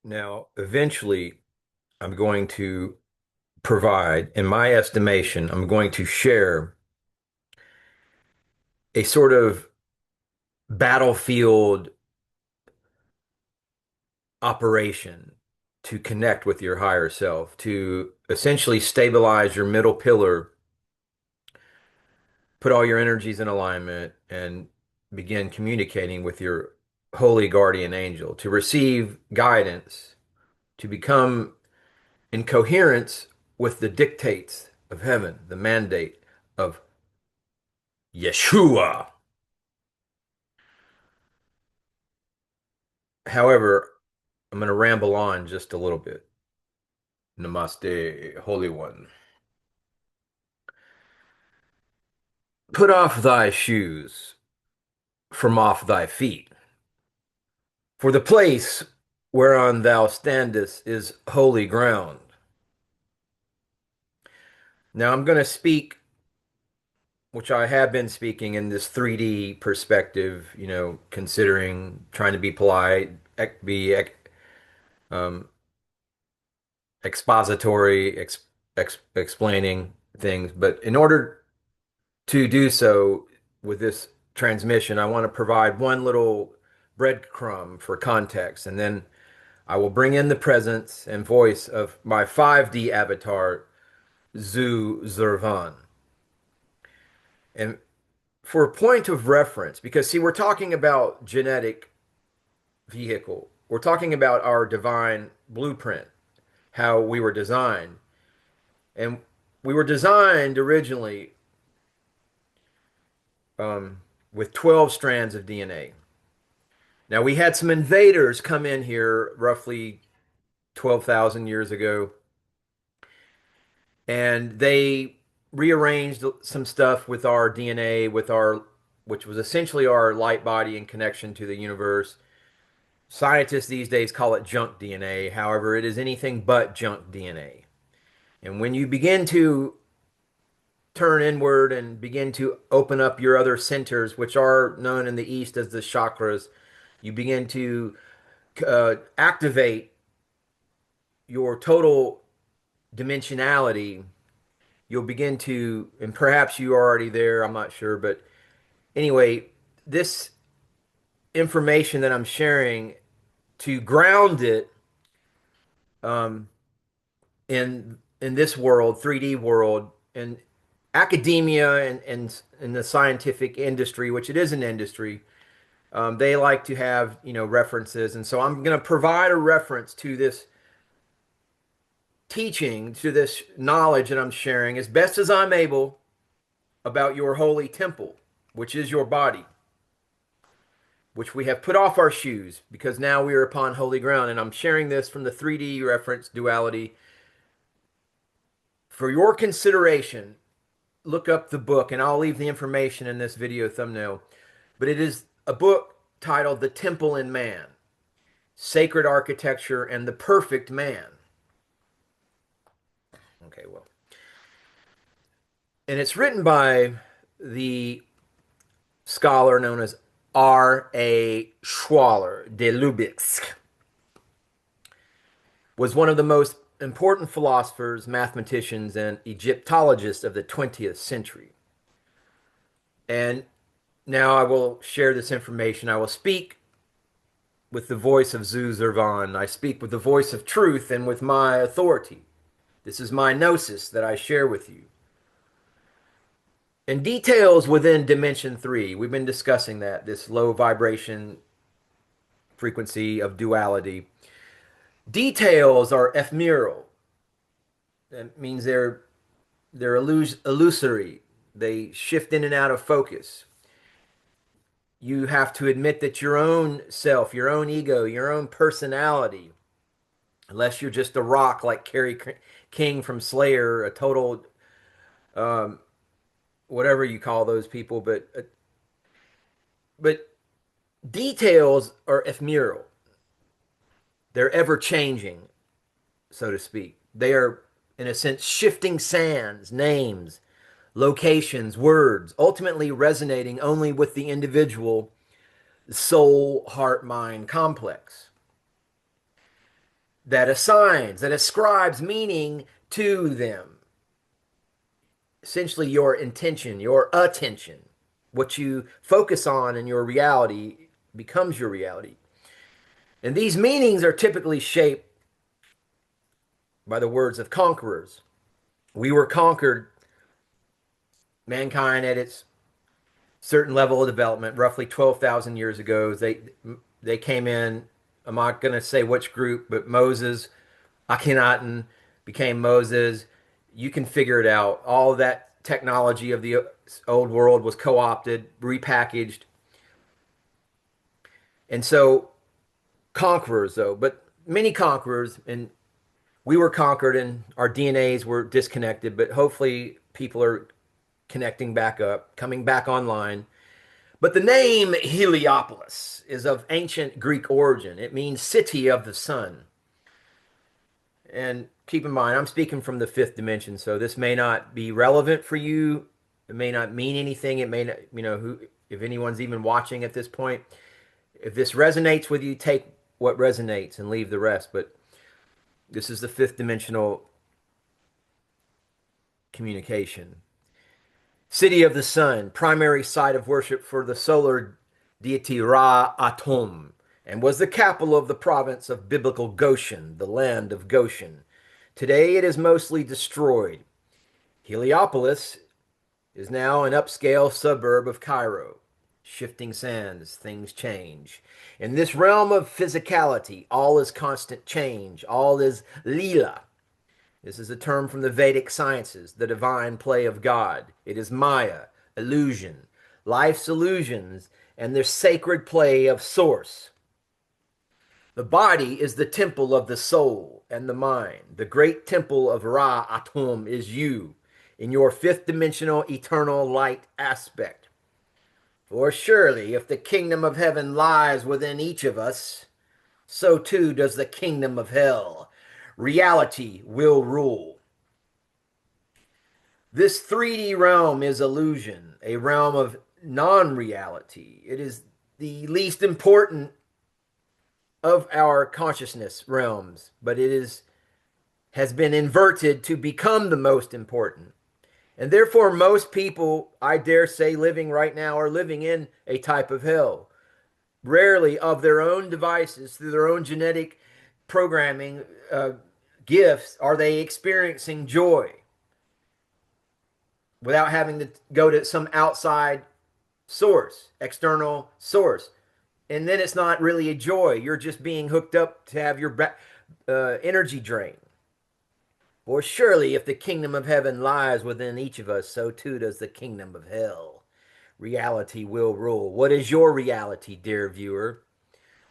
Now, eventually, I'm going to provide, in my estimation, I'm going to share a sort of battlefield operation to connect with your higher self, to essentially stabilize your middle pillar, put all your energies in alignment, and begin communicating with your holy guardian angel, to receive guidance, to become in coherence with the dictates of heaven, the mandate of Yeshua. However, I'm going to ramble on just a little bit. Namaste, Holy One. Put off thy shoes from off thy feet, for the place whereon thou standest is holy ground. Now I'm going to speak, which I have been speaking in this 3D perspective, considering trying to be polite, be um, expository, explaining things. But in order to do so with this transmission, I want to provide one little breadcrumb for context, and then I will bring in the presence and voice of my 5D avatar, Zu Zervan. And for a point of reference, because see, we're talking about genetic vehicle, we're talking about our divine blueprint, how we were designed. And we were designed originally with 12 strands of DNA. Now, we had some invaders come in here roughly 12,000 years ago, and they rearranged some stuff with our DNA, which was essentially our light body in connection to the universe. Scientists these days call it junk DNA. However, it is anything but junk DNA. And when you begin to turn inward and begin to open up your other centers, which are known in the East as the chakras, you begin to activate your total dimensionality. You'll begin to, and perhaps you are already there, I'm not sure, but anyway, this information that I'm sharing to ground it um, in this world, 3D world, and academia and in the scientific industry, which it is an industry, they like to have references, and so I'm going to provide a reference to this teaching, to this knowledge that I'm sharing as best as I'm able about your holy temple, which is your body, which we have put off our shoes because now we are upon holy ground. And I'm sharing this from the 3D reference duality for your consideration. Look up the book, and I'll leave the information in this video thumbnail. But it is a book titled The Temple in Man, Sacred Architecture and the Perfect Man. Okay, well. And it's written by the scholar known as R.A. Schwaller de Lubicz. Was one of the most important philosophers, mathematicians, and Egyptologists of the 20th century. And now I will share this information. I will speak with the voice of Zu Zervan. I speak with the voice of truth and with my authority. This is my gnosis that I share with you. And details within dimension three, we've been discussing that, this low vibration frequency of duality. Details are ephemeral. That means they're illusory. They shift in and out of focus. You have to admit that your own self, your own ego, your own personality, unless you're just a rock like Kerry King from Slayer, a total um, whatever you call those people, but details are ephemeral. They're ever changing, so to speak. They are, in a sense, shifting sands, names, locations, words, ultimately resonating only with the individual soul, heart, mind complex. that assigns, that ascribes meaning to them. Essentially, your intention, your attention, what you focus on in your reality becomes your reality. And these meanings are typically shaped by the words of conquerors. We were conquered, mankind at its certain level of development, roughly 12,000 years ago. They came in, I'm not going to say which group, but Moses, Akhenaten became Moses. You can figure it out. All of that technology of the old world was co-opted, repackaged. And so conquerors, though, but many conquerors, and we were conquered and our DNAs were disconnected, but hopefully people are connecting back up, coming back online. But the name Heliopolis is of ancient Greek origin. It means city of the sun. And keep in mind, I'm speaking from the fifth dimension, so this may not be relevant for you. It may not mean anything. It may not, if anyone's even watching at this point, if this resonates with you, take what resonates and leave the rest. But this is the fifth dimensional communication. City of the sun, primary site of worship for the solar deity Ra Atum, and was the capital of the province of biblical Goshen, the land of Goshen. Today it is mostly destroyed. Heliopolis is now an upscale suburb of Cairo. Shifting sands, things change. In this realm of physicality, all is constant change, all is lila. This is a term from the Vedic sciences, the divine play of God. It is Maya, illusion, life's illusions, and their sacred play of source. The body is the temple of the soul and the mind. The great temple of Ra Atum is you, in your fifth dimensional eternal light aspect. For surely, if the kingdom of heaven lies within each of us, so too does the kingdom of hell. Reality will rule. This 3D realm is illusion, a realm of non-reality. It is the least important of our consciousness realms, but has been inverted to become the most important. And therefore, most people, I dare say, living right now are living in a type of hell. Rarely of their own devices, through their own genetic programming gifts, are they experiencing joy without having to go to some outside source, external source. And then it's not really a joy. You're just being hooked up to have your energy drained. For surely, if the kingdom of heaven lies within each of us, so too does the kingdom of hell. Reality will rule. What is your reality, dear viewer?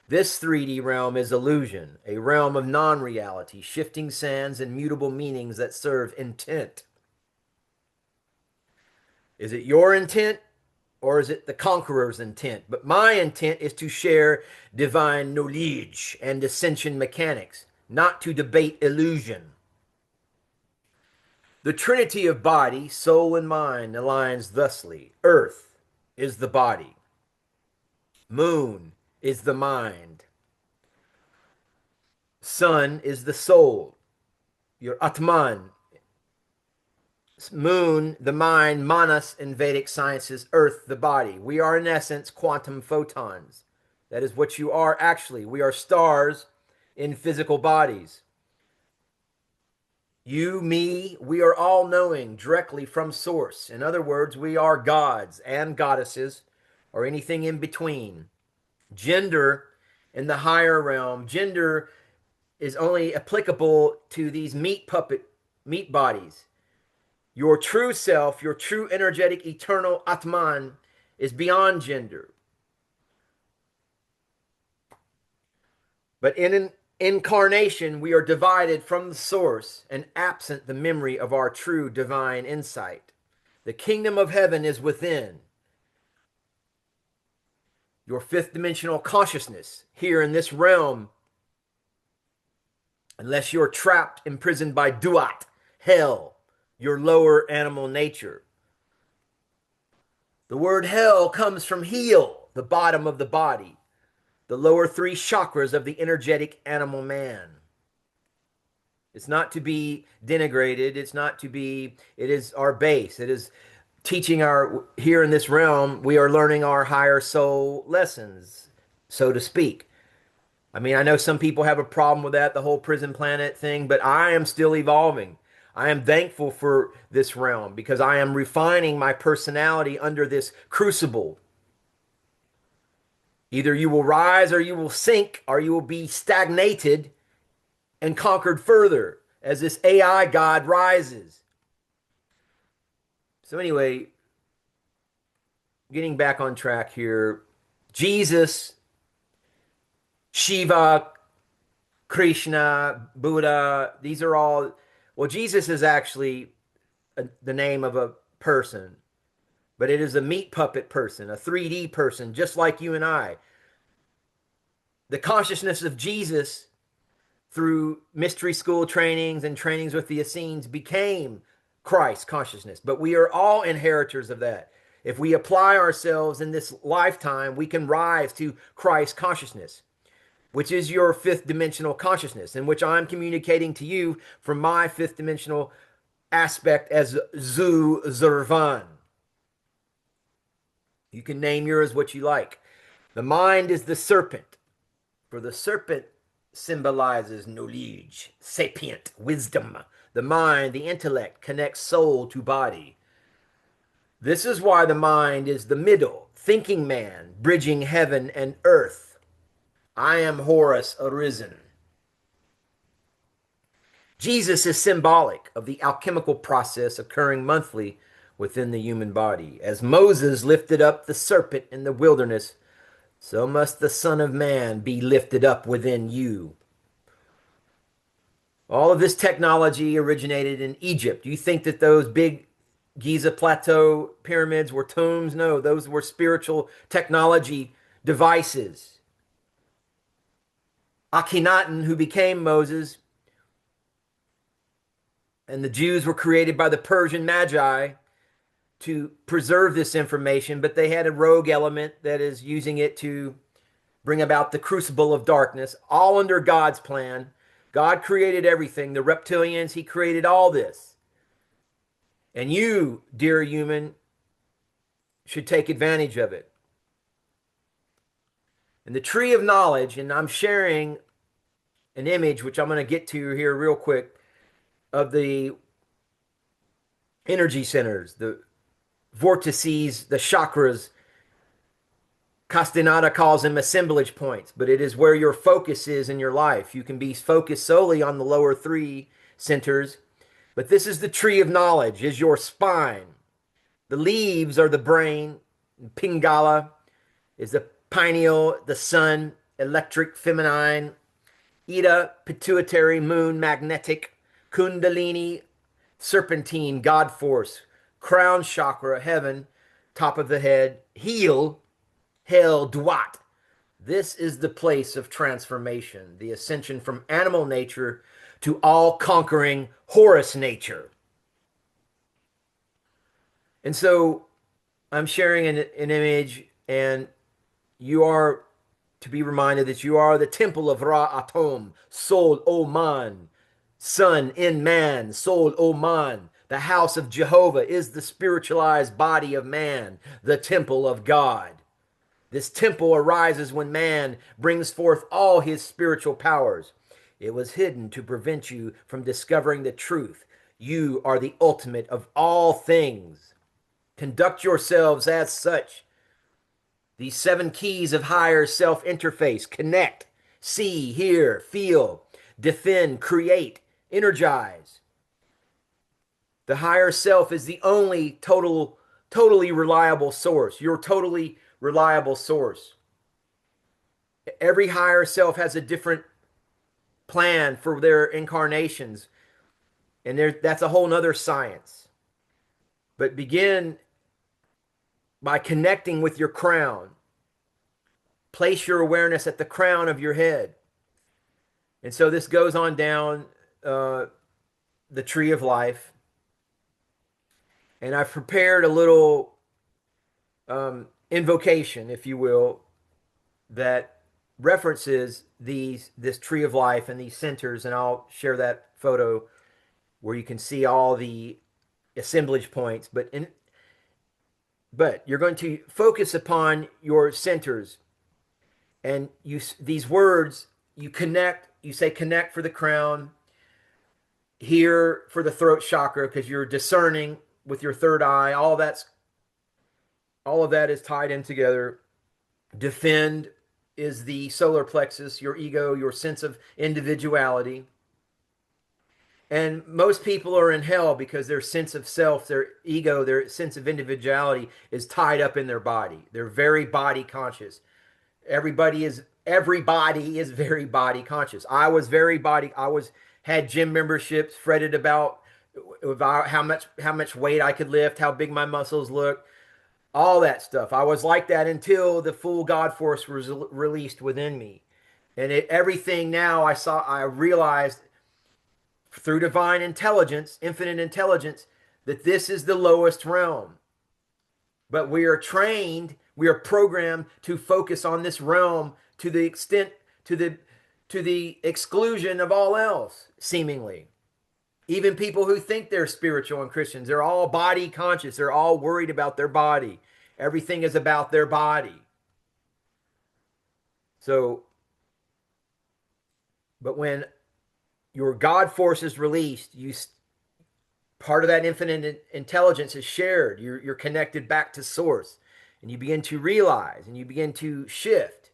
This 3D realm is illusion, a realm of non-reality, shifting sands and mutable meanings that serve intent. Is it your intent or is it the conqueror's intent? But my intent is to share divine knowledge and ascension mechanics, not to debate illusion. The trinity of body, soul, and mind aligns thusly. Earth is the body. Moon is the mind. Sun is the soul, your Atman. Moon, the mind, Manas in Vedic sciences, Earth, the body. We are in essence quantum photons. That is what you are actually. We are stars in physical bodies. You, me, we are all knowing directly from source. In other words, we are gods and goddesses, or anything in between. Gender in the higher realm, gender is only applicable to these meat bodies. Your true self, your true energetic eternal Atman is beyond gender. But in an incarnation, we are divided from the source and absent the memory of our true divine insight. The kingdom of heaven is within. Your fifth dimensional consciousness here in this realm, unless you're trapped, imprisoned by duat, hell, your lower animal nature. The word hell comes from heel, the bottom of the body, the lower three chakras of the energetic animal man. It's not to be denigrated. It's not to be, it is our base. It is teaching our, here in this realm, we are learning our higher soul lessons, so to speak. I mean, I know some people have a problem with that, the whole prison planet thing, but I am still evolving. I am thankful for this realm because I am refining my personality under this crucible. Either you will rise or you will sink, or you will be stagnated and conquered further as this AI god rises. So, anyway, getting back on track here, Jesus, Shiva, Krishna, Buddha, these are all, well, Jesus is actually the name of a person, but it is a meat puppet person, a 3D person, just like you and I. The consciousness of Jesus through mystery school trainings and trainings with the Essenes became Christ consciousness. But we are all inheritors of that. If we apply ourselves in this lifetime, we can rise to Christ consciousness, which is your fifth dimensional consciousness, in which I'm communicating to you from my fifth dimensional aspect as Zu Zervan. You can name yours what you like. The mind is the serpent, for the serpent symbolizes knowledge, sapient, wisdom. The mind, the intellect, connects soul to body. This is why the mind is the middle, thinking man, bridging heaven and earth. I am Horus arisen. Jesus is symbolic of the alchemical process occurring monthly within the human body. As Moses lifted up the serpent in the wilderness, so must the Son of Man be lifted up within you. All of this technology originated in Egypt. You think that those big Giza Plateau pyramids were tombs? No, those were spiritual technology devices. Akhenaten, who became Moses, and the Jews were created by the Persian Magi to preserve this information, but they had a rogue element that is using it to bring about the crucible of darkness, all under God's plan. God created everything. The reptilians, he created all this. And you, dear human, should take advantage of it. And the tree of knowledge, and I'm sharing an image, which I'm going to get to here real quick, of the energy centers, the vortices, the chakras. Castaneda calls them assemblage points, but it is where your focus is in your life. You can be focused solely on the lower three centers, but this is the tree of knowledge, is your spine. The leaves are the brain. Pingala is the pineal, the sun, electric, feminine. Ida, pituitary, moon, magnetic. Kundalini, serpentine, God force. Crown chakra, heaven, top of the head. Heel, hell, Duat. This is the place of transformation, the ascension from animal nature to all-conquering Horus nature. And so I'm sharing an image, and you are to be reminded that you are the temple of Ra Atom, Sol Oman, sun in man, Sol Oman. The house of Jehovah is the spiritualized body of man, the temple of God. This temple arises when man brings forth all his spiritual powers. It was hidden to prevent you from discovering the truth. You are the ultimate of all things. Conduct yourselves as such. These 7 keys of higher self-interface: connect, see, hear, feel, defend, create, energize. The higher self is the only totally reliable source. Your totally reliable source. Every higher self has a different plan for their incarnations, and that's a whole nother science. But begin by connecting with your crown. Place your awareness at the crown of your head. And so this goes on down the tree of life. And I've prepared a little invocation, if you will, that references this tree of life and these centers, and I'll share that photo where you can see all the assemblage points. But you're going to focus upon your centers, and these words you connect. You say connect for the crown, here for the throat chakra, because you're discerning with your third eye. All of that is tied in together. Defend is the solar plexus, your ego, your sense of individuality. And most people are in hell because their sense of self, their ego, their sense of individuality is tied up in their body. They're very body conscious. Everybody is very body conscious. I was had gym memberships, fretted about how much weight I could lift, how big my muscles look, all that stuff. I was like that until the full God force was released within me. And everything now I realized through divine intelligence, infinite intelligence, that this is the lowest realm. But we are trained, we are programmed to focus on this realm to the extent, to the exclusion of all else, seemingly. Even people who think they're spiritual and Christians, they're all body conscious. They're all worried about their body. Everything is about their body. So, but when your God force is released, part of that infinite intelligence is shared. You're connected back to source, and you begin to realize, and you begin to shift.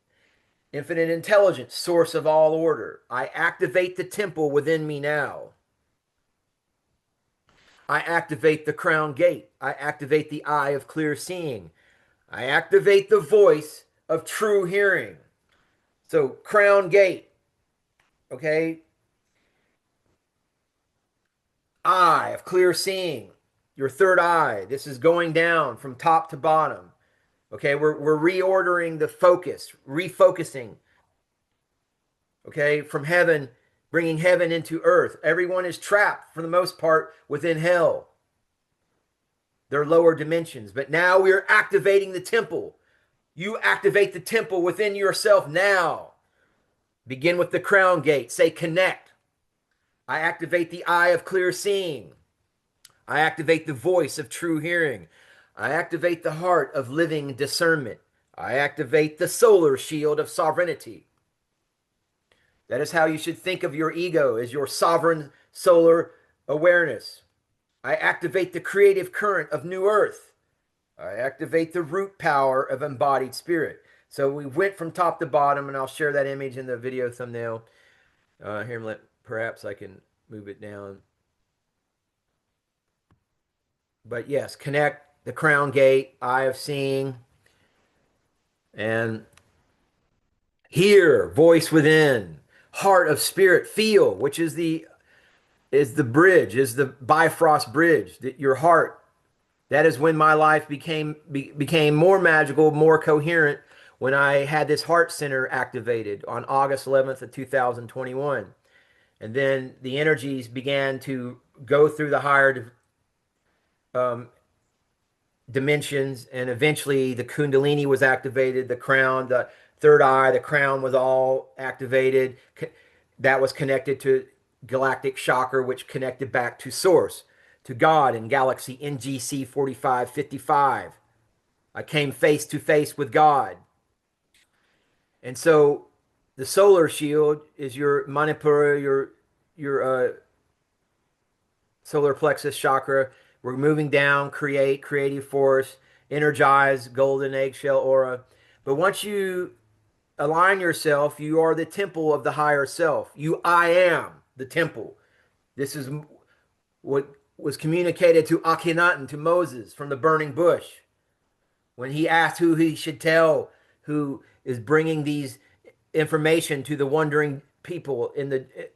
Infinite intelligence, source of all order. I activate the temple within me now. I activate the crown gate. I activate the eye of clear seeing. I activate the voice of true hearing. So, crown gate, okay? Eye of clear seeing, your third eye. This is going down from top to bottom. Okay, we're reordering the focus, refocusing. Okay, from heaven, bringing heaven into earth. Everyone is trapped, for the most part, within hell. They're lower dimensions. But now we are activating the temple. You activate the temple within yourself now. Begin with the crown gate. Say connect. I activate the eye of clear seeing. I activate the voice of true hearing. I activate the heart of living discernment. I activate the solar shield of sovereignty. That is how you should think of your ego, as your sovereign solar awareness. I activate the creative current of new earth. I activate the root power of embodied spirit. So we went from top to bottom, and I'll share that image in the video thumbnail. Here, perhaps I can move it down. But yes, connect the crown gate, eye of seeing, and hear, voice within, heart of spirit, feel, which is the bridge, is the Bifrost bridge, that your heart. That is when my life became more magical, more coherent, when I had this heart center activated on August 11th of 2021. And then the energies began to go through the higher dimensions, and eventually the Kundalini was activated, the crown, the third eye, the crown was all activated. That was connected to galactic chakra, which connected back to source, to God in galaxy NGC 4555. I came face to face with God. And so the solar shield is your Manipura, your solar plexus chakra. We're moving down, creative force, energize, golden eggshell aura. But once you align yourself, you are the temple of the higher self. I am the temple. This is what was communicated to Akhenaten, to Moses, from the burning bush, when he asked who he should tell, who is bringing these information to the wandering people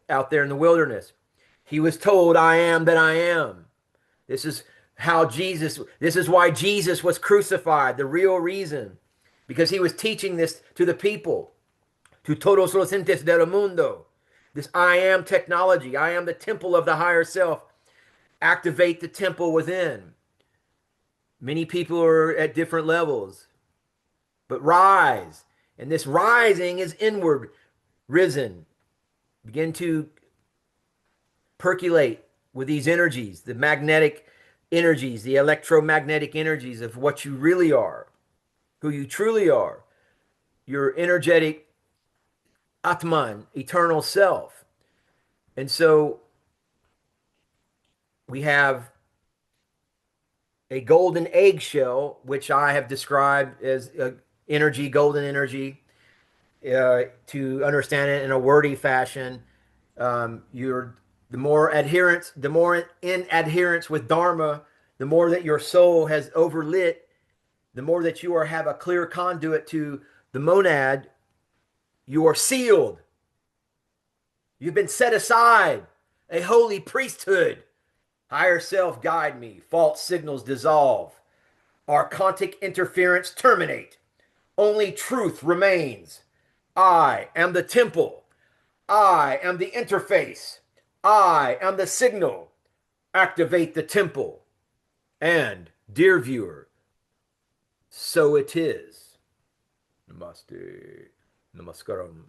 out there in the wilderness. He was told, I am that I am. This is why Jesus was crucified, the real reason, because he was teaching this to the people, to todos los entes del mundo. This I am technology, I am the temple of the higher self. Activate the temple within. Many people are at different levels, but rise And this rising is inward, risen. Begin to percolate with these energies, the magnetic energies, the electromagnetic energies of what you really are, who you truly are, your energetic Atman, eternal self. And so we have a golden eggshell, which I have described as energy, golden energy, to understand it in a wordy fashion. You're the more adherence, the more in adherence with Dharma, the more that your soul has overlit, the more that you are have a clear conduit to the monad, you are sealed. You've been set aside, a holy priesthood. Higher self guide me. False signals dissolve. Archontic interference terminate. Only truth remains. I am the temple. I am the interface. I am the signal. Activate the temple. And, dear viewer, so it is. Namaste. Namaskaram.